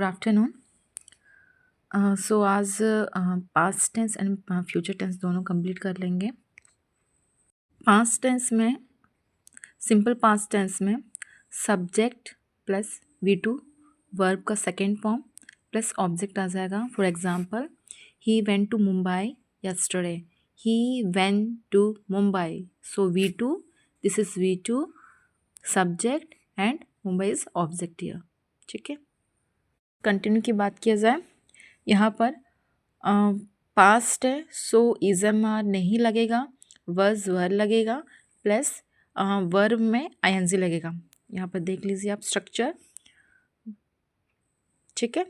Good afternoon. So आज past tense and future tense दोनों complete कर लेंगे। पास्ट टेंस में, सिंपल पास्ट टेंस में सब्जेक्ट प्लस V2 वर्ब का सेकेंड फॉर्म प्लस ऑब्जेक्ट आ जाएगा। For example, he went to Mumbai yesterday. He went to Mumbai, so V2, this is V2 subject and Mumbai is object here. ठीक है, continue की बात किया जाए, यहाँ पर पास्ट है सो इजम नहीं लगेगा, वज वर लगेगा प्लस वर्ब में आईएनजी लगेगा। यहाँ पर देख लीजिए आप स्ट्रक्चर। ठीक है,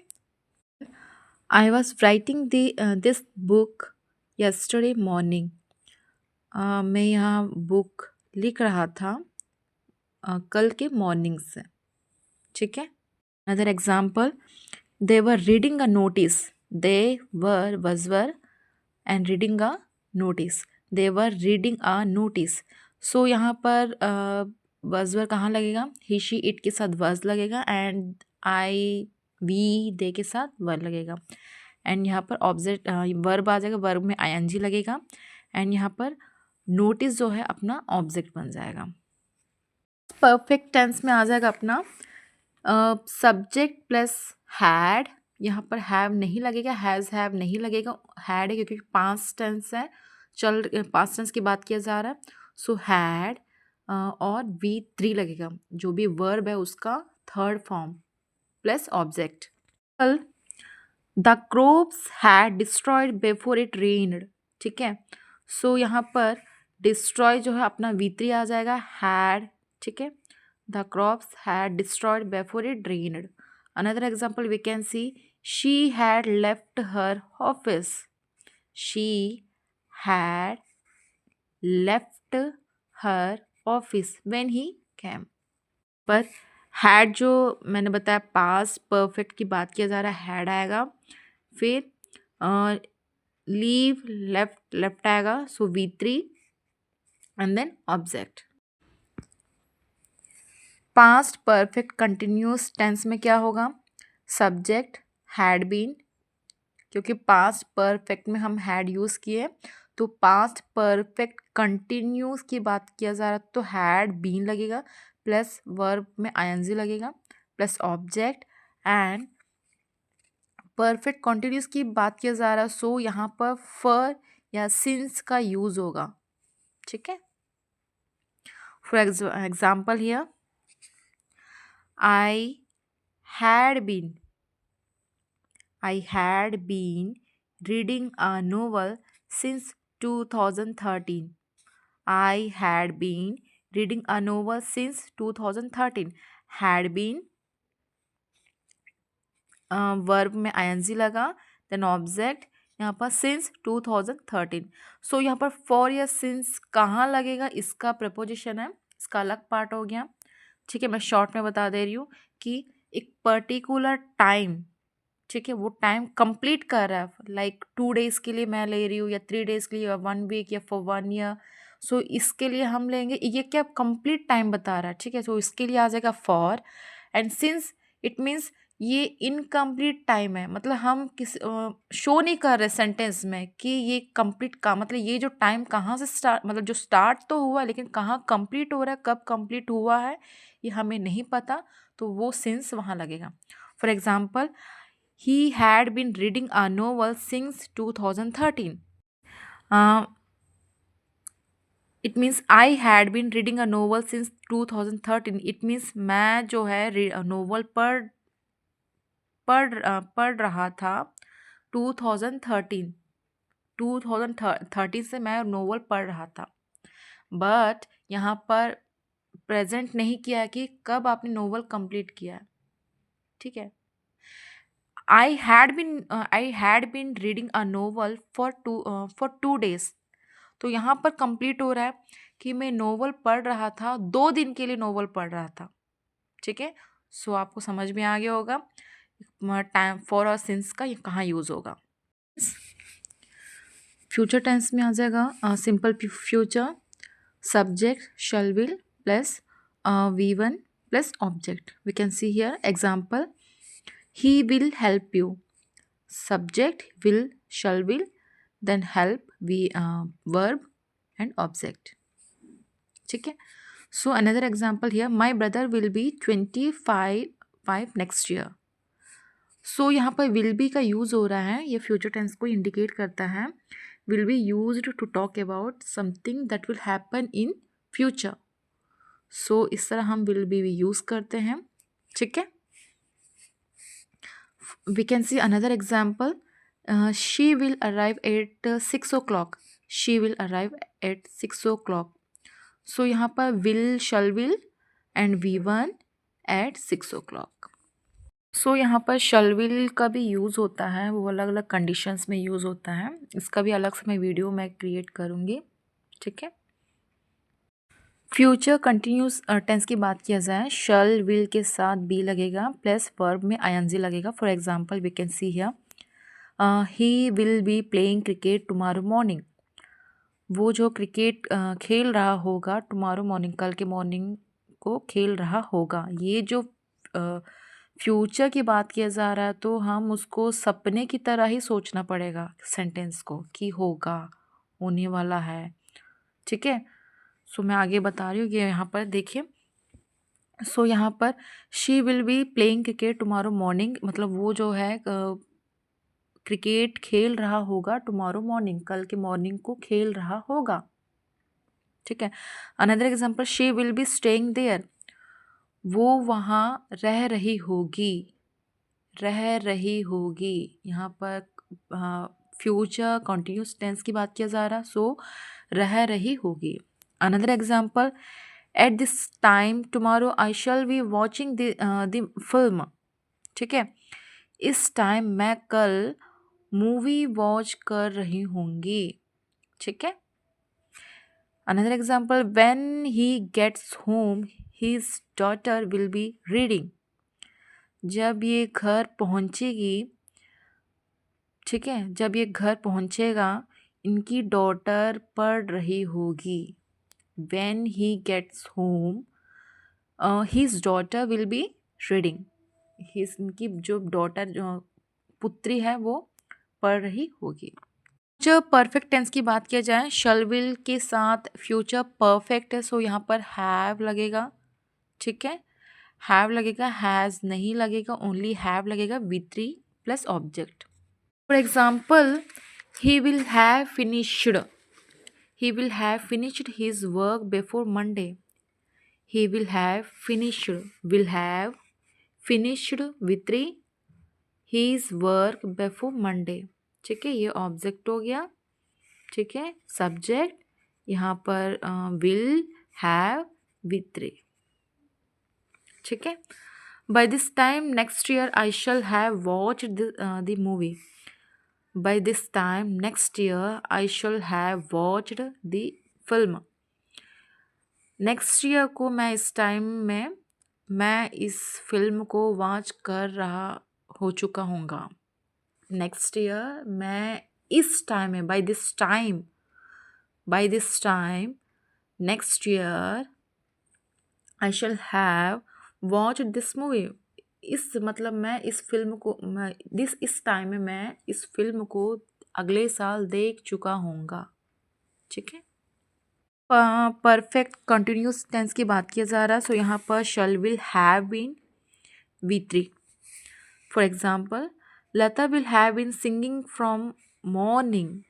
I was writing this book yesterday morning. मैं यहाँ बुक लिख रहा था कल के मॉर्निंग से। ठीक है, another example, they were reading a notice. They were was were and reading a notice. They were reading a notice. So यहाँ पर was were कहाँ लगेगा? He she it के साथ was लगेगा and I we they के साथ were लगेगा and यहाँ पर ऑब्जेक्ट वर्ब आ जाएगा, वर्ब में ing लगेगा and यहाँ पर नोटिस जो है अपना ऑब्जेक्ट बन जाएगा। परफेक्ट टेंस में आ जाएगा अपना सब्जेक्ट प्लस हैड। यहाँ पर हैव नहीं लगेगा, हैज़ हैव नहीं लगेगा, हैड है क्योंकि पास्ट टेंस है, पास्ट टेंस की बात किया जा रहा है। सो हैड और V3 लगेगा, जो भी वर्ब है उसका third form plus object. The crops had destroyed before it रेन्ड। ठीक है, सो यहाँ पर डिस्ट्रॉय जो है अपना V3 आ जाएगा, हैड। ठीक है, the crops had destroyed before it rained. Another example we can see, she had left her office. She had left her office when he came. पर had जो मैंने बताया पास्ट परफेक्ट की बात किया जा रहा है, had आएगा, फिर लीव लेफ्ट आएगा, so V3 and then object. Past perfect continuous tense में क्या होगा? सब्जेक्ट हैड बीन, क्योंकि पास्ट परफेक्ट में हम हैड यूज़ किए, तो पास्ट परफेक्ट कंटिन्यूस की बात किया जा रहा तो हैड बीन लगेगा प्लस वर्ब में आईएनजी लगेगा plus object and perfect continuous की बात किया जा रहा सो यहाँ पर फॉर या सिंस का यूज़ होगा। ठीक है, for example here, I had been reading a novel since 2013. I had been reading a novel since 2013. Had been verb में ing लगा, देन ऑब्जेक्ट यहाँ पर since 2013. सो यहाँ पर for या since कहाँ लगेगा, इसका प्रपोजिशन है, इसका अलग पार्ट हो गया। ठीक है, मैं शॉर्ट में बता दे रही हूँ कि एक पर्टिकुलर टाइम, ठीक है, वो टाइम कंप्लीट कर रहा है, लाइक 2 डेज़ के लिए मैं ले रही हूँ या 3 डेज़ के लिए या 1 वीक या फॉर 1 ईयर। सो इसके लिए हम लेंगे, ये क्या कंप्लीट टाइम बता रहा है। ठीक है, सो इसके लिए आ जाएगा for and since it means ये इनकम्प्लीट टाइम है, मतलब हम किस शो नहीं कर रहे सेंटेंस में कि ये कंप्लीट का मतलब ये जो टाइम कहाँ से स्टार्ट, मतलब जो स्टार्ट तो हुआ लेकिन कहाँ कंप्लीट हो रहा है, कब कंप्लीट हुआ है ये हमें नहीं पता, तो वो सिंस वहाँ लगेगा। For example, he had been reading a novel since 2013. It means I had been reading a novel since 2013. It means मैं जो है नोवेल पढ़ रहा था 2013 से मैं नोवेल पढ़ रहा था, बट यहाँ पर प्रेजेंट नहीं किया कि कब आपने नोवेल कंप्लीट किया। ठीक है, I had been reading a novel for 2 days, तो यहाँ पर कंप्लीट हो रहा है कि मैं नोवेल पढ़ रहा था, 2 दिन के लिए नोवेल पढ़ रहा था। ठीक है, सो आपको समझ में आ गया होगा टाइम फॉर और सिंस का ये कहाँ यूज़ होगा। फ्यूचर टेंस में आ जाएगा simple future, subject shall will plus V1 plus object. We can see here example, he will help you, subject will, shall will, then help, we verb and object. ठीक है. So another example here, my brother will be 25 next year. So यहाँ पर will be का use हो रहा है, ये future tense को इंडिकेट करता है. will be used to talk about something that will happen in future. So इस तरह हम will be यूज़ करते हैं. ठीक है. We can see another example. She will arrive at 6 o'clock. She will arrive at 6 o'clock. So यहाँ पर will, shall will and V1 at 6 o'clock. So यहाँ पर shall will का भी यूज़ होता है, वो अलग अलग कंडीशंस में यूज़ होता है. इसका भी अलग से मैं वीडियो क्रिएट करूँगी. ठीक है. फ्यूचर कंटिन्यूस टेंस की बात किया जाए, शल विल के साथ बी लगेगा प्लस वर्ब में आईएनजी लगेगा. For example we can see here he will be playing cricket tomorrow morning. वो जो क्रिकेट खेल रहा होगा टुमारो मॉर्निंग, कल के मॉर्निंग को खेल रहा होगा. ये जो फ्यूचर की बात किया जा रहा है तो हम उसको सपने की तरह ही सोचना पड़ेगा सेंटेंस को, कि होगा, होने वाला है. ठीक है. सो मैं आगे बता रही हूँ कि यहाँ पर देखिए. सो यहाँ पर she will be playing cricket tomorrow morning, मतलब वो जो है क्रिकेट खेल रहा होगा टुमारो मॉर्निंग, कल के मॉर्निंग को खेल रहा होगा. ठीक है. Another example, she will be staying there. वो वहाँ रह रही होगी, रह रही होगी. यहाँ पर फ्यूचर कंटिन्यूस टेंस की बात किया जा रहा, सो रह रही होगी. Another example, at this time tomorrow I shall be watching the film. ठीक है. इस टाइम मैं कल मूवी वॉच कर रही होंगी. ठीक है. Another example, when he gets home his daughter will be reading. जब ये घर पहुंचेगी, ठीक है, जब ये घर पहुंचेगा इनकी डॉटर पढ़ रही होगी. When he gets home, his daughter will be reading. इनकी जो डॉटर जो पुत्री है वो पढ़ रही होगी. जो परफेक्ट टेंस की बात किया जाए, शल विल के साथ फ्यूचर परफेक्ट है, सो यहाँ पर हैव लगेगा. ठीक है. हैव लगेगा, हैज़ नहीं लगेगा, ओनली हैव लगेगा. V3 plus object. For example, he will have finished. He will have finished his work before Monday. He will have finished with his work before Monday. ठीक है. ये ऑब्जेक्ट हो गया. ठीक है. सब्जेक्ट यहाँ पर will have with. ठीक है. By this time next year I shall have watched the movie. By this time next year I shall have watched the film. Next year को मैं इस टाइम में मैं इस फिल्म को वॉच कर रहा हो चुका हूँगा. नेक्स्ट ईयर मैं इस टाइम में, by this time next year I shall have watch this movie. इस मतलब मैं इस फिल्म को इस टाइम में मैं इस फिल्म को अगले साल देख चुका हूँगा. ठीक है. परफेक्ट कंटिन्यूस टेंस की बात किया जा रहा है, सो यहाँ पर shall will have been V3. For example, Lata will have been singing from morning.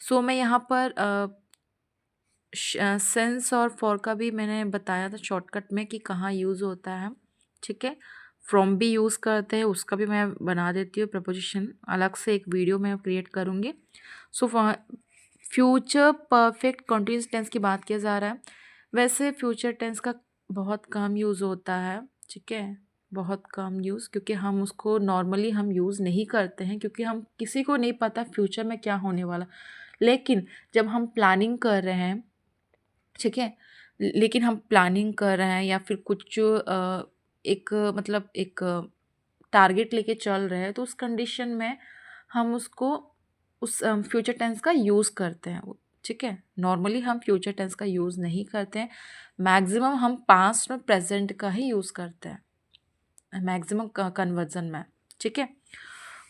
So मैं यहाँ पर सेंस और फॉर का भी मैंने बताया था शॉर्टकट में कि कहाँ यूज़ होता है. ठीक है. फ्रॉम भी यूज़ करते हैं, उसका भी मैं बना देती हूँ प्रपोजिशन, अलग से एक वीडियो मैं क्रिएट करूँगी. So future perfect continuous tense की बात किया जा रहा है. वैसे फ्यूचर टेंस का बहुत कम यूज़ होता है. ठीक है. बहुत कम यूज़, क्योंकि हम उसको नॉर्मली हम यूज़ नहीं करते हैं, क्योंकि हम किसी को नहीं पता फ्यूचर में क्या होने वाला. लेकिन जब हम प्लानिंग कर रहे हैं, ठीक है, लेकिन हम प्लानिंग कर रहे हैं या फिर कुछ एक मतलब एक टारगेट लेके चल रहे हैं, तो उस कंडीशन में हम उसको उस फ्यूचर टेंस का यूज़ करते हैं. ठीक है. नॉर्मली हम फ्यूचर टेंस का यूज़ नहीं करते हैं. मैक्सिमम हम पास्ट में प्रेजेंट का ही यूज़ करते हैं. मैक्सिमम कन्वर्जन में, ठीक है।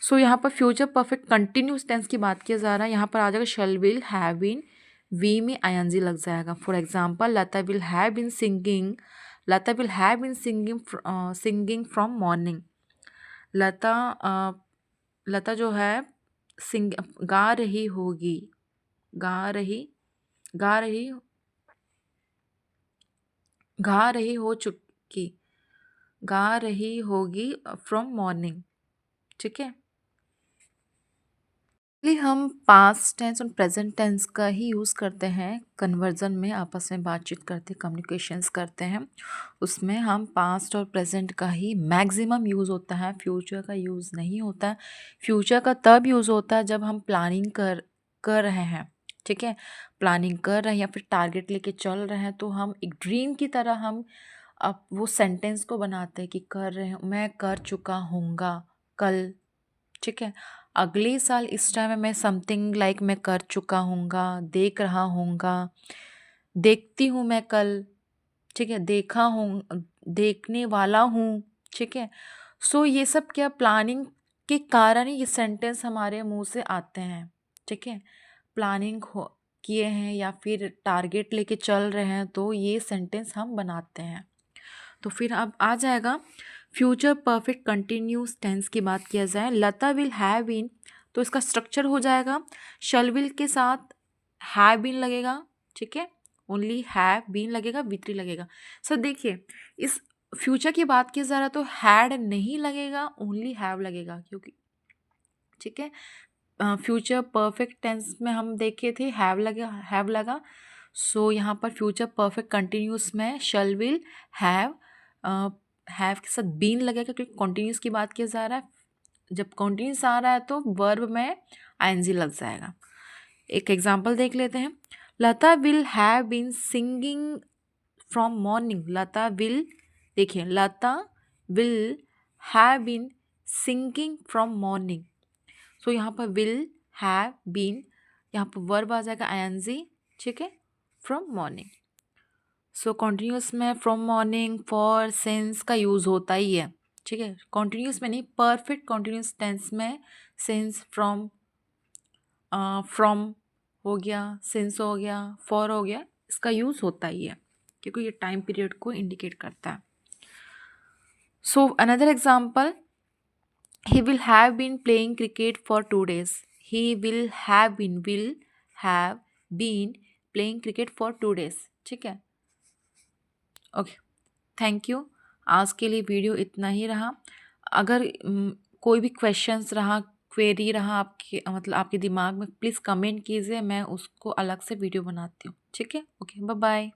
सो यहाँ पर फ्यूचर परफेक्ट कंटिन्यूस टेंस की बात किया जा रहा है। यहाँ पर आ जाएगा shall, will, have been, V में आईएनजी लग जाएगा। For example, Lata will have been singing, Lata will have been singing from morning. Lata जो है सिंग गा रही होगी, गा रही गा रही गा रही हो चुकी गा रही होगी फ्रॉम मॉर्निंग, ठीक है। इसलिए हम पास्ट टेंस और प्रेजेंट टेंस का ही यूज़ करते हैं कन्वर्जन में, आपस में बातचीत करते, कम्युनिकेशंस करते हैं, उसमें हम पास्ट और प्रेजेंट का ही मैक्सिमम यूज़ होता है, फ्यूचर का यूज़ नहीं होता है। फ्यूचर का तब यूज़ होता है जब हम प्लानिंग कर रहे हैं, ठीक है, प्लानिंग कर रहे हैं या फिर टारगेट लेके चल रहे हैं, तो हम एक ड्रीम की तरह हम अब वो सेंटेंस को बनाते हैं कि कर रहे हैं, मैं कर चुका हूँगा कल, ठीक है। अगले साल इस टाइम में मैं समथिंग लाइक मैं कर चुका हूँगा, देख रहा हूँगा, देखती हूँ मैं कल, ठीक है, देखा हूँ, देखने वाला हूँ, ठीक है। सो ये सब क्या प्लानिंग के कारण ही ये सेंटेंस हमारे मुंह से आते हैं, ठीक है। प्लानिंग हो किए हैं या फिर टारगेट लेके चल रहे हैं तो ये सेंटेंस हम बनाते हैं। तो फिर अब आ जाएगा फ्यूचर परफेक्ट कंटिन्यूस टेंस की बात किया जाए। लता विल हैव बीन, तो इसका स्ट्रक्चर हो जाएगा शैल विल के साथ हैव बीन लगेगा, ठीक है, ओनली हैव बीन लगेगा, V3 लगेगा। सर देखिए, इस फ्यूचर की बात की जा रहा तो हैड नहीं लगेगा, ओनली हैव लगेगा, क्योंकि ठीक है फ्यूचर परफेक्ट टेंस में हम देखे थे हैव लगा। सो यहाँ पर फ्यूचर परफेक्ट कंटिन्यूस में शैल विल हैव के साथ बीन लगेगा, क्योंकि कॉन्टिन्यूस की बात किया जा रहा है। जब कॉन्टिन्यूस आ रहा है तो वर्ब में आईएनजी लग जाएगा। एक एग्जांपल देख लेते हैं। Lata will have been singing from morning. Lata will, देखिए Lata will have been singing from morning. So यहाँ पर विल हैव बीन, यहाँ पर वर्ब आ जाएगा आईएनजी, ठीक है, फ्रॉम मॉर्निंग। सो कॉन्टिन्यूस में फ्रॉम मॉर्निंग फॉर सिंस का यूज़ होता ही है, ठीक है। कॉन्टिन्यूस में नहीं, परफेक्ट कॉन्टिन्यूस टेंस में सिंस, फ्रॉम हो गया, सिंस हो गया, फॉर हो गया, इसका यूज़ होता ही है, क्योंकि ये टाइम पीरियड को इंडिकेट करता है। So another example, he will have been playing cricket for 2 days. He will have been playing cricket for 2 days, ठीक है। Okay, thank you. आज के लिए वीडियो इतना ही रहा। अगर कोई भी क्वेश्चंस रहा, क्वेरी रहा आपके मतलब आपके दिमाग में, प्लीज़ कमेंट कीजिए, मैं उसको अलग से वीडियो बनाती हूँ, ठीक है। Okay, bye bye.